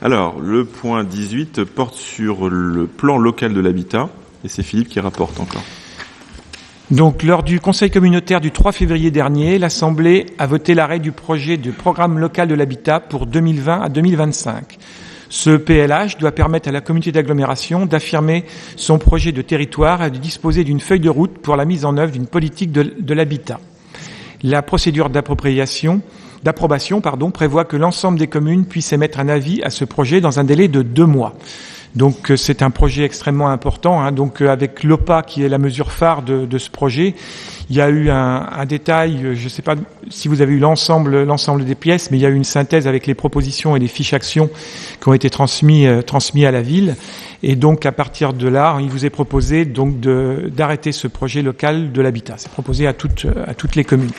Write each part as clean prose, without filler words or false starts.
Alors, le point 18 porte sur le plan local de l'habitat, et c'est Philippe qui rapporte encore. Donc, lors du Conseil communautaire du 3 février dernier, l'Assemblée a voté l'arrêt du projet de programme local de l'habitat pour 2020 à 2025. Ce PLH doit permettre à la communauté d'agglomération d'affirmer son projet de territoire et de disposer d'une feuille de route pour la mise en œuvre d'une politique de l'habitat. La procédure d'approbation prévoit que l'ensemble des communes puissent émettre un avis à ce projet dans un délai de 2 mois. Donc c'est un projet extrêmement important. Donc avec l'OPA qui est la mesure phare de ce projet, il y a eu un détail. Je ne sais pas si vous avez eu l'ensemble des pièces, mais il y a eu une synthèse avec les propositions et les fiches actions qui ont été transmis à la ville. Et donc à partir de là, il vous est proposé donc d'arrêter ce projet local de l'habitat. C'est proposé à toutes les communes.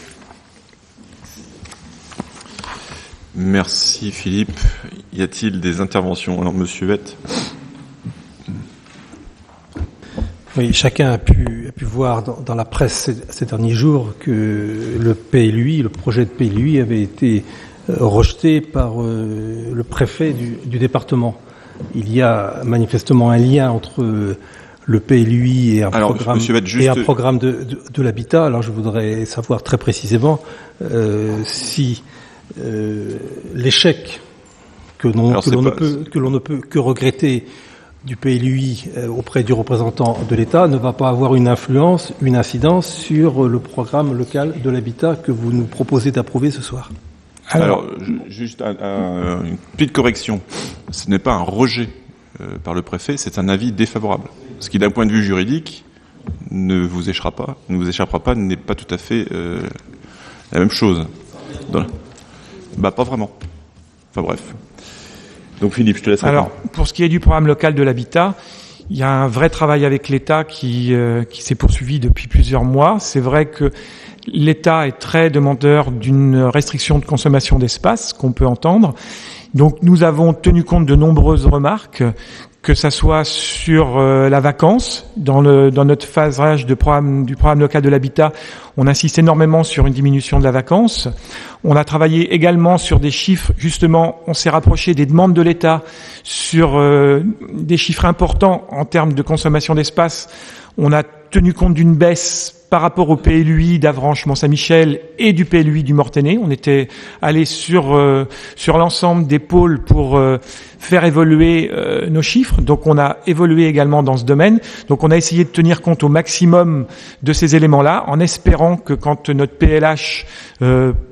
Merci Philippe. Y a-t-il des interventions? Alors Monsieur Huette. Oui, chacun a pu voir dans la presse ces derniers jours que le PLUI, le projet de PLUI avait été rejeté par le préfet du département. Il y a manifestement un lien entre le PLUI et un programme de l'habitat. Alors je voudrais savoir très précisément si l'échec que l'on ne peut que regretter du PLUI auprès du représentant de l'État ne va pas avoir une incidence sur le programme local de l'habitat que vous nous proposez d'approuver ce soir. Alors juste une petite correction. Ce n'est pas un rejet par le préfet, c'est un avis défavorable. Ce qui, d'un point de vue juridique, ne vous échappera pas, n'est pas tout à fait la même chose. Pas vraiment. Enfin bref. Donc Philippe, je te laisse répondre. Alors, pour ce qui est du programme local de l'habitat, il y a un vrai travail avec l'État qui s'est poursuivi depuis plusieurs mois. C'est vrai que l'État est très demandeur d'une restriction de consommation d'espace, qu'on peut entendre. Donc nous avons tenu compte de nombreuses remarques, que ça soit sur la vacance. Dans notre phasage du programme local de l'habitat, on insiste énormément sur une diminution de la vacance. On a travaillé également sur des chiffres, justement, on s'est rapproché des demandes de l'État sur des chiffres importants en termes de consommation d'espace. On a tenu compte d'une baisse par rapport au PLUI d'Avranches-Mont-Saint-Michel et du PLUI du Mortainais. On était allé sur l'ensemble des pôles pour faire évoluer nos chiffres. Donc on a évolué également dans ce domaine. Donc on a essayé de tenir compte au maximum de ces éléments-là, en espérant que quand notre PLH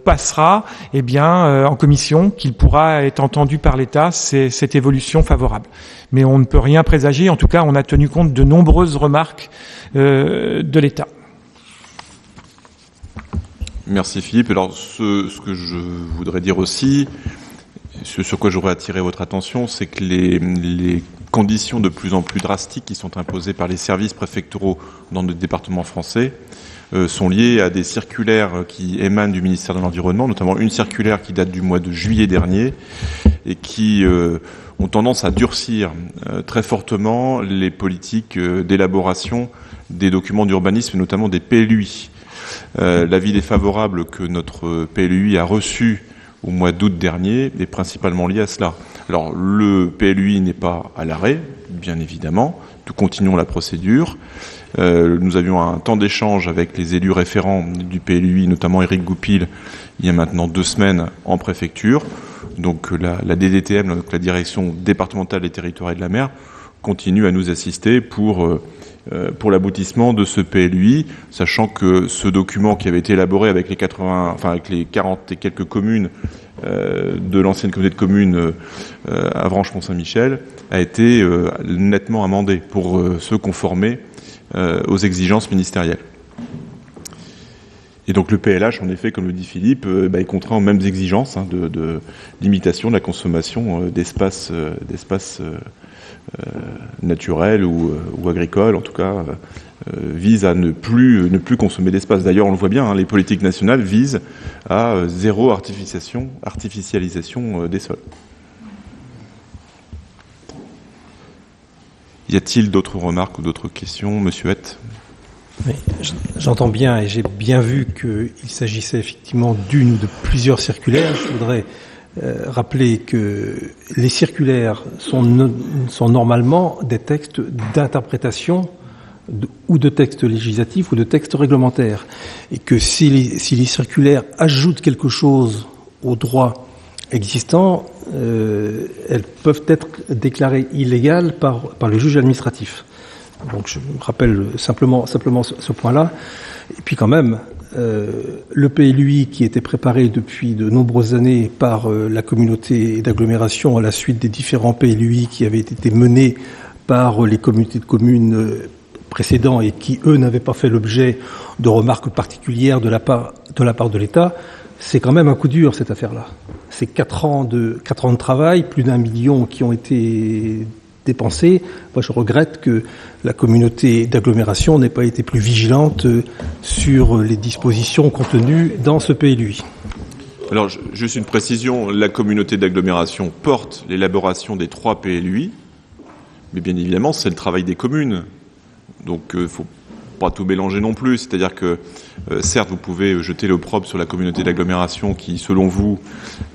passera, en commission, qu'il pourra être entendu par l'État, c'est cette évolution favorable. Mais on ne peut rien présager. En tout cas, on a tenu compte de nombreuses remarques de l'État. Merci Philippe. Alors ce que je voudrais dire aussi, ce sur quoi j'aurais attiré votre attention, c'est que les conditions de plus en plus drastiques qui sont imposées par les services préfectoraux dans notre département français sont liées à des circulaires qui émanent du ministère de l'Environnement, notamment une circulaire qui date du mois de juillet dernier et qui ont tendance à durcir très fortement les politiques d'élaboration des documents d'urbanisme, et notamment des PLUI. L'avis défavorable que notre PLUI a reçu au mois d'août dernier est principalement lié à cela. Alors, le PLUI n'est pas à l'arrêt, bien évidemment. Nous continuons la procédure. Nous avions un temps d'échange avec les élus référents du PLUI, notamment Éric Goupil, il y a maintenant 2 semaines en préfecture. Donc la DDTM, donc la Direction départementale des territoires et de la mer, continue à nous assister pour l'aboutissement de ce PLUI, sachant que ce document qui avait été élaboré avec les 40 et quelques communes de l'ancienne communauté de communes Avranches-Mont-Saint-Michel a été nettement amendé pour se conformer aux exigences ministérielles. Et donc le PLH, en effet, comme le dit Philippe, est contraint aux mêmes exigences de limitation de la consommation d'espaces naturels ou agricoles, en tout cas, vise à ne plus consommer d'espace. D'ailleurs, on le voit bien, les politiques nationales visent à zéro artificialisation des sols. Y a-t-il d'autres remarques ou d'autres questions, Monsieur Huette? Oui, j'entends bien et j'ai bien vu qu'il s'agissait effectivement d'une ou de plusieurs circulaires. Je voudrais rappeler que les circulaires sont normalement des textes d'interprétation ou de textes législatifs ou de textes réglementaires. Et que si les circulaires ajoutent quelque chose au droit existant, elles peuvent être déclarées illégales par le juge administratif. Donc je rappelle simplement ce point-là. Et puis quand même, le PLUI qui était préparé depuis de nombreuses années par la communauté d'agglomération à la suite des différents PLUI qui avaient été menés par les communautés de communes précédents et qui, eux, n'avaient pas fait l'objet de remarques particulières de la part de l'État, c'est quand même un coup dur, cette affaire-là. C'est 4 ans de travail, plus d'1 million qui ont été dépensés. Moi, je regrette que la communauté d'agglomération n'ait pas été plus vigilante sur les dispositions contenues dans ce PLUI. Alors, juste une précision, la communauté d'agglomération porte l'élaboration des 3 PLUI, mais bien évidemment, c'est le travail des communes. Donc, il ne faut pas tout mélanger non plus. C'est-à-dire que, certes, vous pouvez jeter l'opprobre sur la communauté d'agglomération qui, selon vous,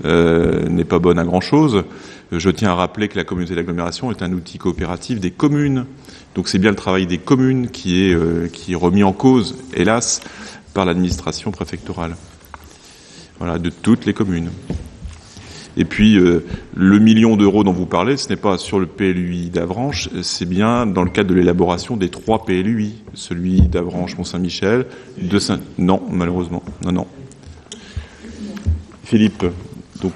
n'est pas bonne à grand-chose. Je tiens à rappeler que la communauté d'agglomération est un outil coopératif des communes. Donc, c'est bien le travail des communes qui est remis en cause, hélas, par l'administration préfectorale. Voilà, de toutes les communes. Et puis, le million d'euros dont vous parlez, ce n'est pas sur le PLUI d'Avranches, c'est bien dans le cadre de l'élaboration des 3 PLUI. Celui d'Avranches, Mont-Saint-Michel, de Saint... Non, malheureusement. Non. Philippe, donc,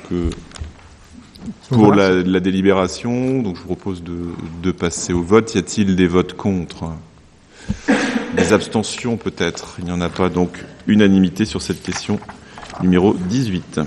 pour la délibération, donc je vous propose de passer au vote. Y a-t-il des votes contre ? Des abstentions peut-être ? Il n'y en a pas, donc unanimité sur cette question numéro 18.